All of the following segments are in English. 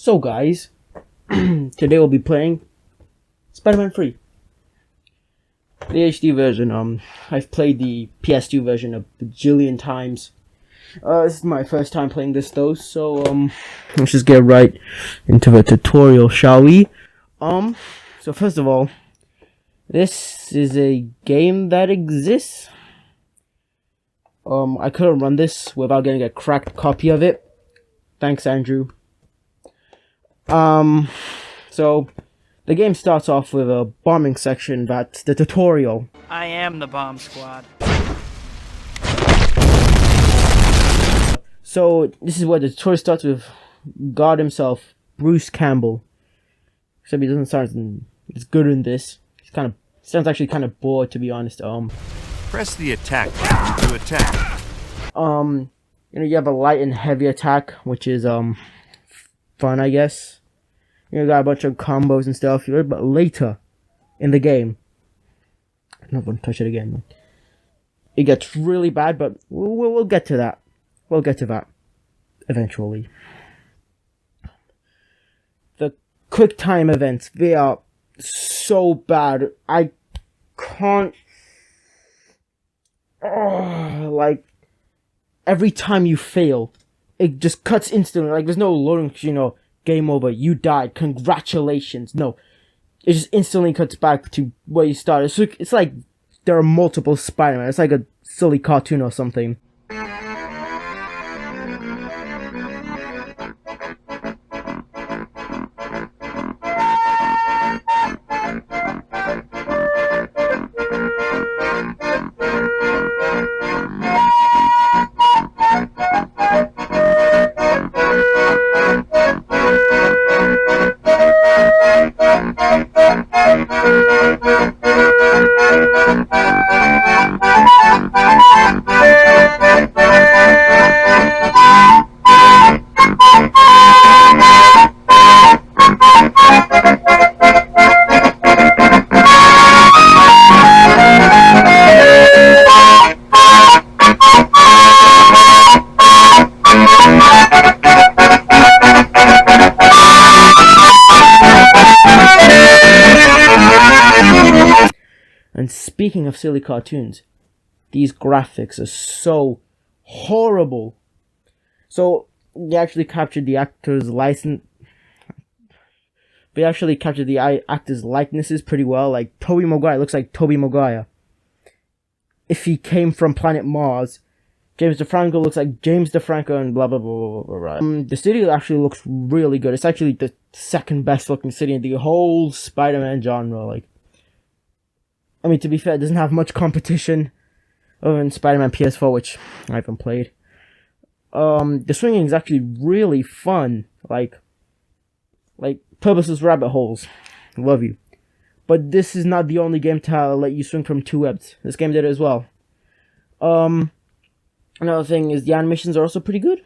So guys, today we'll be playing Spider-Man 3. The HD version. I've played the PS2 version a bajillion times. This is my first time playing this though, so let's just get right into the tutorial, shall we? So first of all, this is a game that exists. I couldn't run this without getting a cracked copy of it. Thanks, Andrew. So the game starts off with a bombing section. That's the tutorial. I am the bomb squad. So this is where the tutorial starts with God himself, Bruce Campbell. Except he doesn't sound as good in this. He's sounds actually kind of bored, to be honest. Press the attack button to attack. You have a light and heavy attack, which is fun, I guess. You got a bunch of combos and stuff. But later in the game, I'm not gonna touch it again. It gets really bad, but we'll get to that. We'll get to that eventually. The quick time events, they are so bad. I can't. Like, every time you fail, it just cuts instantly. Like, there's no loading, game over, you died, congratulations. No, it just instantly cuts back to where you started. So it's like there are multiple Spider-Man. It's like a silly cartoon or something. And speaking of silly cartoons, these graphics are so horrible. So they actually captured the actors' license. They actually captured the actors' likenesses pretty well. Like Tobey Maguire looks like Tobey Maguire if he came from planet Mars. James DeFranco looks like James DeFranco, and blah blah blah blah blah. The city actually looks really good. It's actually the second best looking city in the whole Spider-Man genre. Like, I mean, to be fair, it doesn't have much competition other than Spider-Man PS4, which I haven't played. The swinging is actually really fun. Like purposeless rabbit holes. Love you. But this is not the only game to let you swing from two webs. This game did it as well. Another thing is the animations are also pretty good.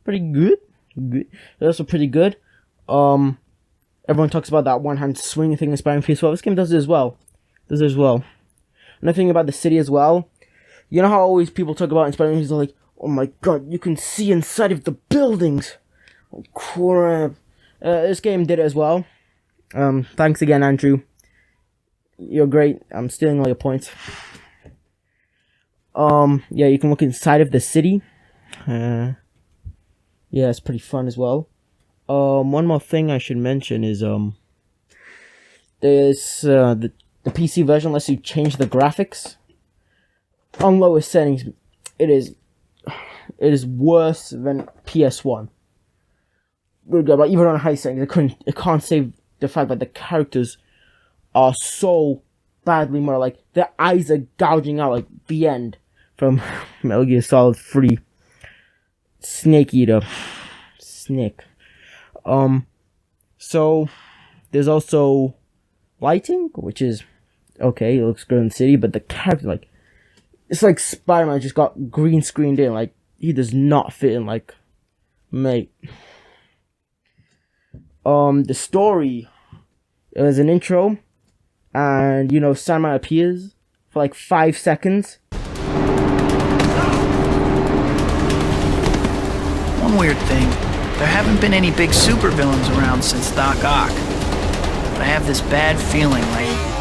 Good. They're also pretty good. Everyone talks about that one-hand swing thing in Spider-Man PS4. This game does it as well. Another thing about the city as well. You know how always people talk about in Spider-Man, he's like, oh my god, you can see inside of the buildings. Oh crap. This game did it as well. Thanks again, Andrew. You're great. I'm stealing all your points. Yeah, you can look inside of the city. Yeah, it's pretty fun as well. One more thing I should mention is, there's, the PC version lets you change the graphics. On lowest settings, it is worse than PS1. But even on high settings, it can't save the fact that the characters are so badly more like their eyes are gouging out, like the end from Metal Gear Solid 3. Snake Eater. Snake. So there's also lighting, which is okay, it looks good in the city, but the character, it's like Spider-Man just got green screened in. Like, he does not fit in, like, mate. The story, there's an intro, and, Sandman appears for, 5 seconds. One weird thing. There haven't been any big supervillains around since Doc Ock. But I have this bad feeling like...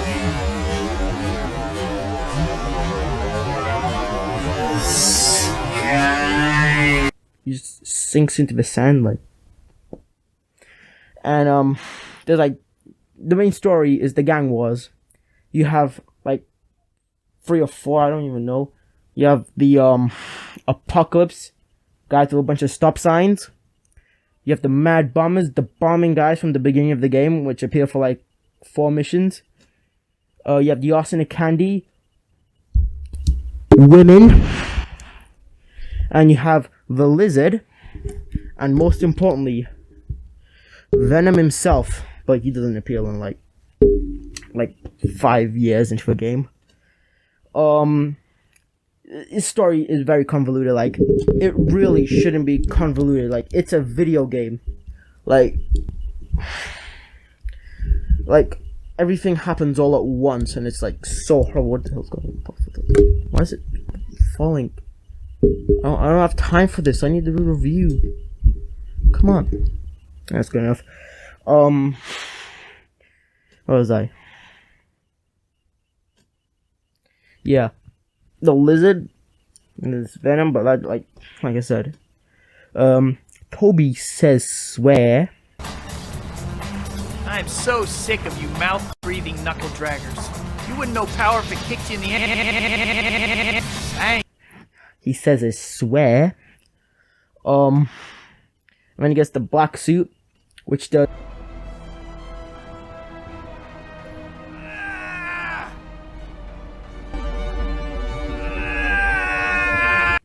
He just sinks into the sand, like. And, there's, like, the main story is the gang wars. You have, like, 3 or 4, I don't even know. You have the, Apocalypse, guys with a bunch of stop signs. You have the Mad Bombers, the bombing guys from the beginning of the game, which appear for, like, 4 missions. You have the Austin and Candy, women. And you have the Lizard, and most importantly, Venom himself, but he doesn't appear in like 5 years into the game. His story is very convoluted. Like, it really shouldn't be convoluted. Like, it's a video game. Like everything happens all at once, and it's like so horrible. What the hell's going on? Why is it falling? I don't have time for this. I need to do a review. Come on. That's good enough. What was I? Yeah. The Lizard and this Venom, but like I said. Toby says swear. I'm so sick of you mouth-breathing knuckle-draggers. You wouldn't know power if it kicked you in the ass. He says I swear. And then he gets the black suit, which does...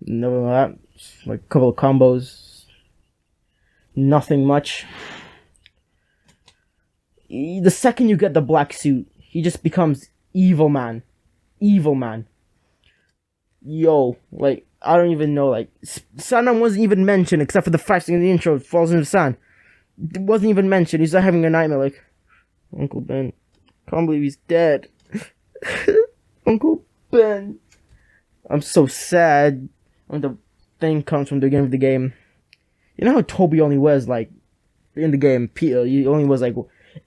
No, that. Like a couple of combos. Nothing much. The second you get the black suit, he just becomes evil man. Evil man. Yo, like, I don't even know, like, Sandman wasn't even mentioned, except for the fact that in the intro, it falls into the sand. It wasn't even mentioned. He's not having a nightmare, like, Uncle Ben, can't believe he's dead. Uncle Ben. I'm so sad when the thing comes from the beginning of the game. You know how Toby only wears, like, in the game, Peter, he only wears, like,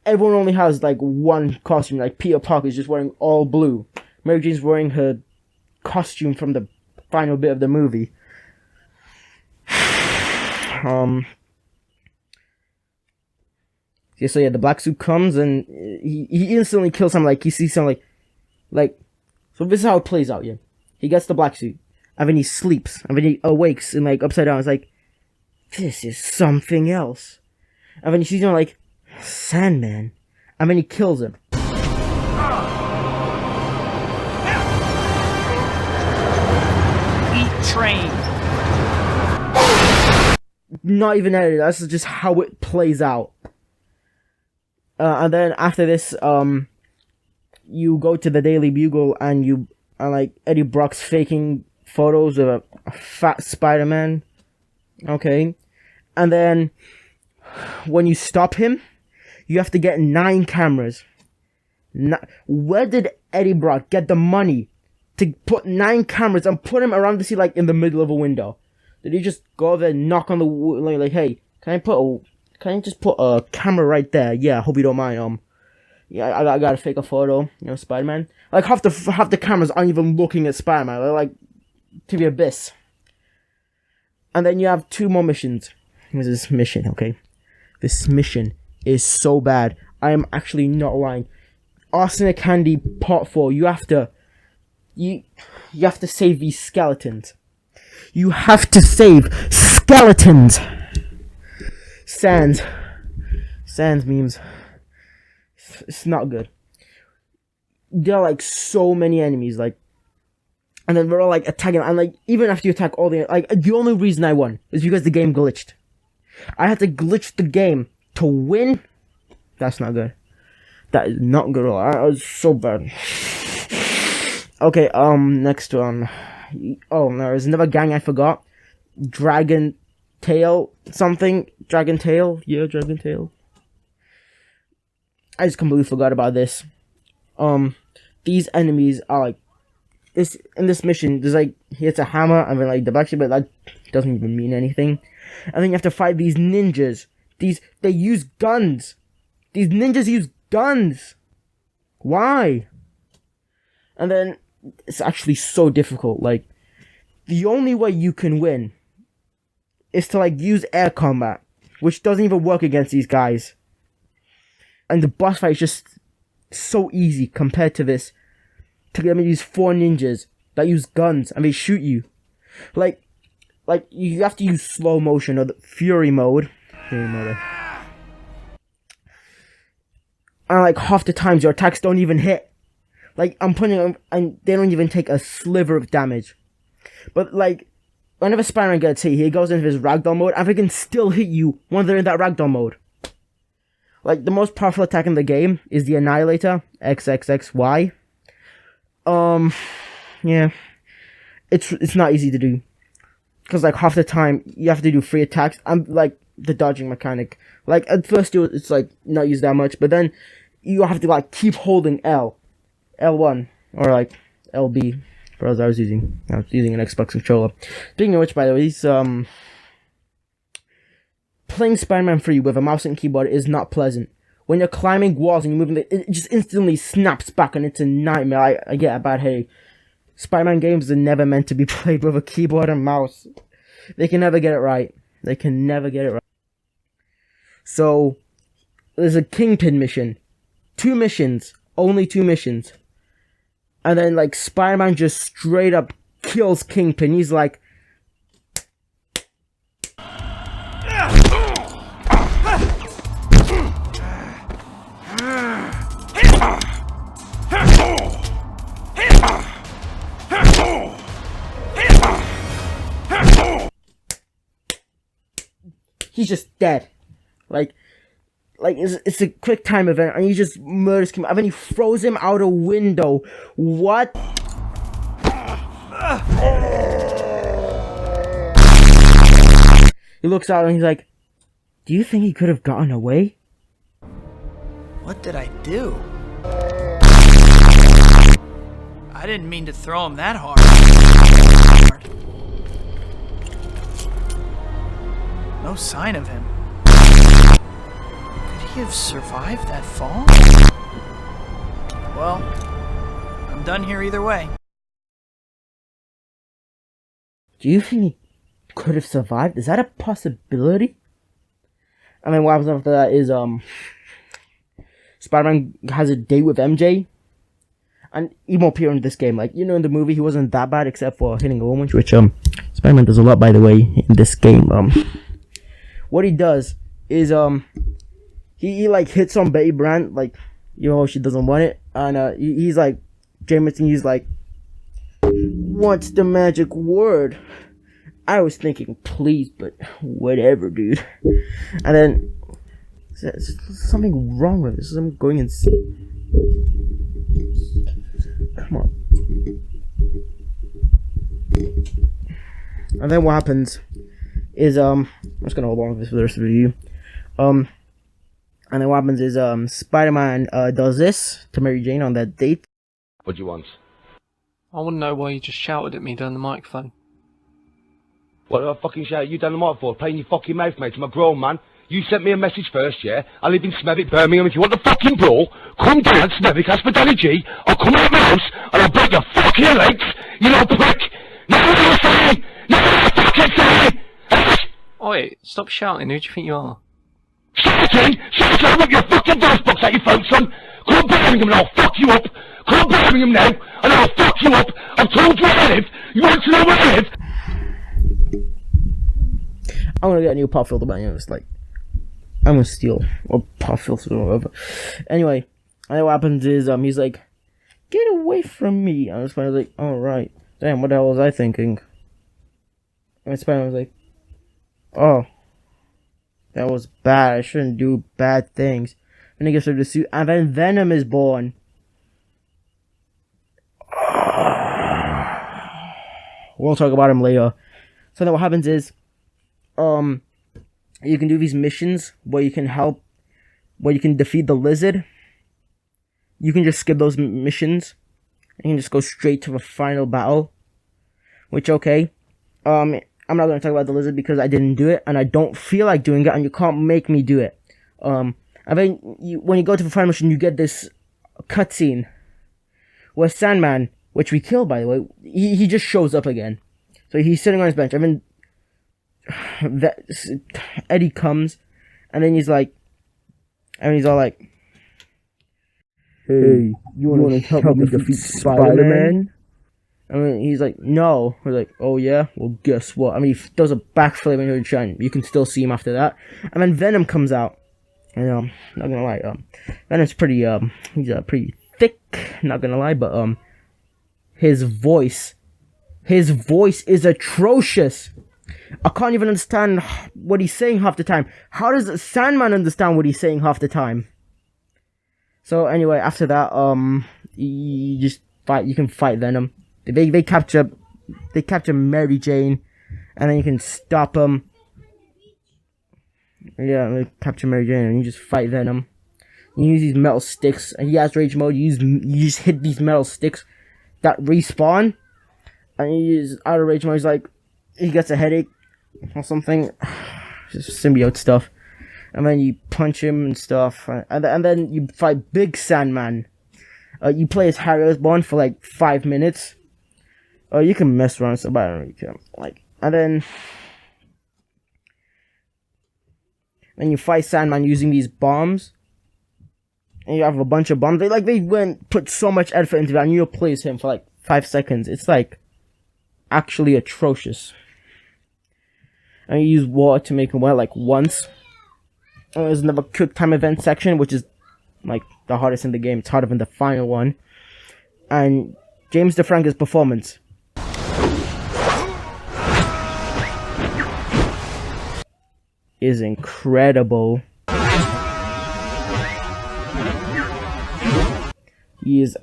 everyone only has, like, one costume, like, Peter Parker's just wearing all blue. Mary Jane's wearing her costume from the final bit of the movie. Yeah, so yeah, the black suit comes and he instantly kills him. Like, he sees something like, so this is how it plays out. Yeah, he gets the black suit and then he sleeps and then he awakes and like upside down. It's like, this is something else. And then he sees him like Sandman, and then he kills him. Train. Not even edited. That's just how it plays out. And then after this, you go to the Daily Bugle and like Eddie Brock's faking photos of a fat Spider-Man. Okay, and then when you stop him, you have to get 9 cameras. Where did Eddie Brock get the money to put 9 cameras and put him around the sea, like, in the middle of a window? Did he just go over there and knock on the like, hey, can I just put a camera right there? Yeah, I hope you don't mind. Yeah, I gotta fake a photo, you know, Spider-Man. Like, half the cameras aren't even looking at Spider-Man. They're, like, to the abyss. And then you have 2 more missions. Here's this mission, okay? This mission is so bad. I am actually not lying. Austin and Candy Part 4, you have to save these skeletons. You have to save skeletons. Sans memes. It's not good. There are like so many enemies, like, and then we're all like attacking, and like even after you attack all the the only reason I won is because the game glitched. I had to glitch the game to win. That's not good. That is not good at all. That was so bad. Okay, next one. Oh, no, there's another gang I forgot. Dragon Tail something. Dragon Tail? Yeah, Dragon Tail. I just completely forgot about this. These enemies are like, in this mission, there's like, he hits a hammer and then like the back, but that doesn't even mean anything. And then you have to fight these ninjas. They use guns. These ninjas use guns. Why? And then it's actually so difficult. Like, the only way you can win is to like use air combat, which doesn't even work against these guys. And the boss fight is just so easy compared to this. To get these 4 ninjas that use guns and they shoot you. Like you have to use slow motion or the fury mode. And like half the times your attacks don't even hit. Like I'm putting them and they don't even take a sliver of damage. But like whenever Spider-Man gets hit, he goes into his ragdoll mode and they can still hit you when they're in that ragdoll mode. Like the most powerful attack in the game is the Annihilator, XXXY. Yeah. It's not easy to do. Because like half the time you have to do 3 attacks. I'm like the dodging mechanic. Like at first it's like not used that much, but then you have to like keep holding L1 or like LB. For as I was using an Xbox controller. Speaking of which, by the way, these playing Spider-Man 3 with a mouse and keyboard is not pleasant. When you're climbing walls and you're moving, it just instantly snaps back and it's a nightmare. I get a bad headache. Spider-Man games are never meant to be played with a keyboard and mouse. They can never get it right. So, there's a Kingpin mission. 2 missions. Only 2 missions. And then, like, Spider-Man just straight up kills Kingpin. He's like... He's just dead. Like it's a quick time event, and he just murders him, and then he throws him out a window. What? He looks out and he's like, "Do you think he could have gotten away?" What did I do? I didn't mean to throw him that hard. No sign of him. Could he have survived that fall? Well, I'm done here either way. Do you think he could have survived? Is that a possibility? I mean, what happens after that is, Spider-Man has a date with MJ. And he won't appear in this game. Like, you know, in the movie, he wasn't that bad except for hitting a woman. Which, Spider-Man does a lot, by the way, in this game. What he does is, he like, hits on Betty Brant. Like, you know, she doesn't want it. And, he's like, Jameson, he's like, "What's the magic word?" I was thinking, please, but whatever, dude. And then, there's something wrong with this. I'm going insane. Come on. And then what happens is, I'm just gonna hold on with this for the rest of the review. And then what happens is, Spider-Man, does this to Mary Jane on that date. What do you want? I want to know why you just shouted at me down the microphone. What did I fucking shout at you down the mic for? Playing your fucking mouth, mate. I'm a grown man. You sent me a message first, yeah? I live in Smethwick, Birmingham. If you want the fucking brawl, come down Smethwick, ask for Danny G. I'll come out of my house and I'll break your fucking legs, you little prick! Now what are you saying? Now what are you fucking saying? Oi, stop shouting. Who do you think you are? Shouting! Shouting! I'll rip your fucking voice box out your phone, son! Come to Birmingham and I'll fuck you up! Come to Birmingham now and I'll fuck you up! I've told you where I live! You want to know where I live? I'm gonna get a new pop filter, but it's like, I'm gonna steal or pop filter or whatever. Anyway, and then what happens is he's like, "Get away from me!" And Spider was like, "All right, damn, what the hell was I thinking?" And Spider was like, "Oh, that was bad. I shouldn't do bad things." And he gets rid of the suit, and then Venom is born. We'll talk about him later. So then what happens is, you can do these missions where you can defeat the Lizard. You can just skip those missions and you can just go straight to the final battle. Which, okay. I'm not gonna talk about the lizard because I didn't do it, and I don't feel like doing it, and you can't make me do it. And then when you go to the final mission, you get this cutscene where Sandman, which we killed by the way, he just shows up again. So he's sitting on his bench. I mean, Eddie comes, and then he's like, and he's all like, "Hey, you wanna help me defeat Spider-Man?" I mean, he's like, "No." We're like, "Oh yeah? Well, guess what?" I mean, he does a backflip when you're trying. You can still see him after that. And then Venom comes out. And, not gonna lie, Venom's pretty, he's, pretty thick, not gonna lie, but, his voice is atrocious. I can't even understand what he's saying half the time. How does Sandman understand what he's saying half the time? So, anyway, after that, you just fight, you can fight Venom. They capture Mary Jane, and then you can stop them. Yeah, they capture Mary Jane, and you just fight Venom. You use these metal sticks, and he has rage mode. You just hit these metal sticks that respawn, and you use out of rage mode. He's like, he gets a headache or something, just symbiote stuff, and then you punch him and stuff, and then you fight Big Sandman. You play as Harry Osborn for like 5 minutes. You can mess around, so I don't really care. Like, and then you fight Sandman using these bombs. And you have a bunch of bombs. They put so much effort into that, and you'll play as him for like 5 seconds. It's like actually atrocious. And you use water to make him wet like once. And there's another quick time event section, which is like the hardest in the game. It's harder than the final one. And James DeFranco's performance is incredible. He is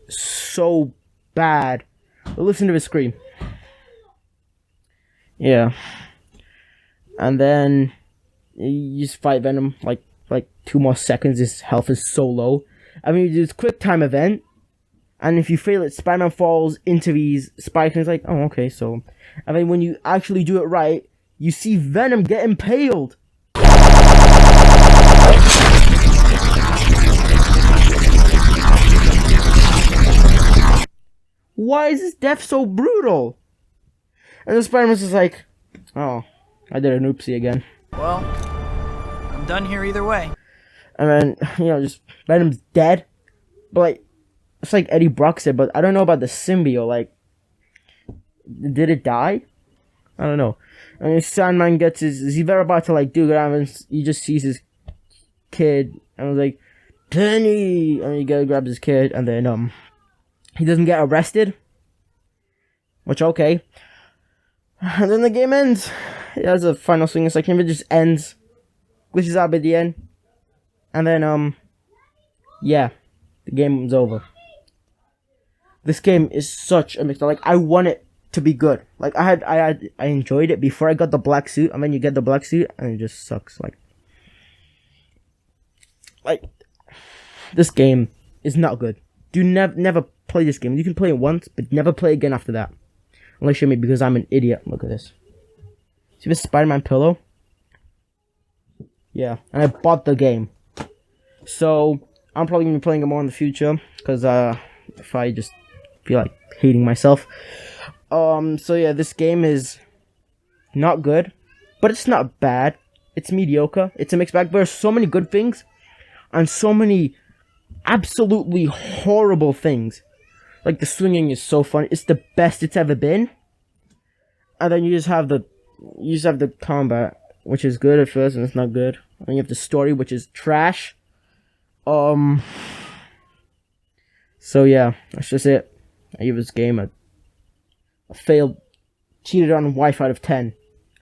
so bad. Listen to his scream. Yeah. And then you just fight Venom like 2 more seconds. His health is so low. I mean, you do this quick time event, and if you fail it, Spider-Man falls into these spikes, and it's like, oh, okay, so. And then when you actually do it right, you see Venom get impaled. Why is his death so brutal? And the Spider-Man's just like, oh, I did an oopsie again. Well, I'm done here either way. And then, just Venom's dead. But, like, it's like Eddie Brock said, but I don't know about the symbiote. Like, did it die? I don't know. And then Sandman gets he's very about to, like, do it, and he just sees his kid, and was like, Penny! And he grabs his kid, and then, he doesn't get arrested. Which, okay. And then the game ends. It has a final swinging section, it just ends. Glitches out at the end. And then, yeah. The game's over. This game is such a mix. Like, I want it to be good. Like, I enjoyed it before I got the black suit, and then you get the black suit, and it just sucks. Like, this game is not good. Do never play this game. You can play it once, but never play again after that. Unless you're me, because I'm an idiot. Look at this. See this Spider-Man pillow? Yeah, and I bought the game. So, I'm probably going to be playing it more in the future, because, if I just feel like hating myself. So yeah, this game is not good, but it's not bad. It's mediocre. It's a mixed bag. There's so many good things, and so many absolutely horrible things. Like, the swinging is so fun. It's the best it's ever been. And then you just have the combat, which is good at first, and it's not good. And you have the story, which is trash. So yeah, that's just it. I give this game a failed, cheated on wife out of 10.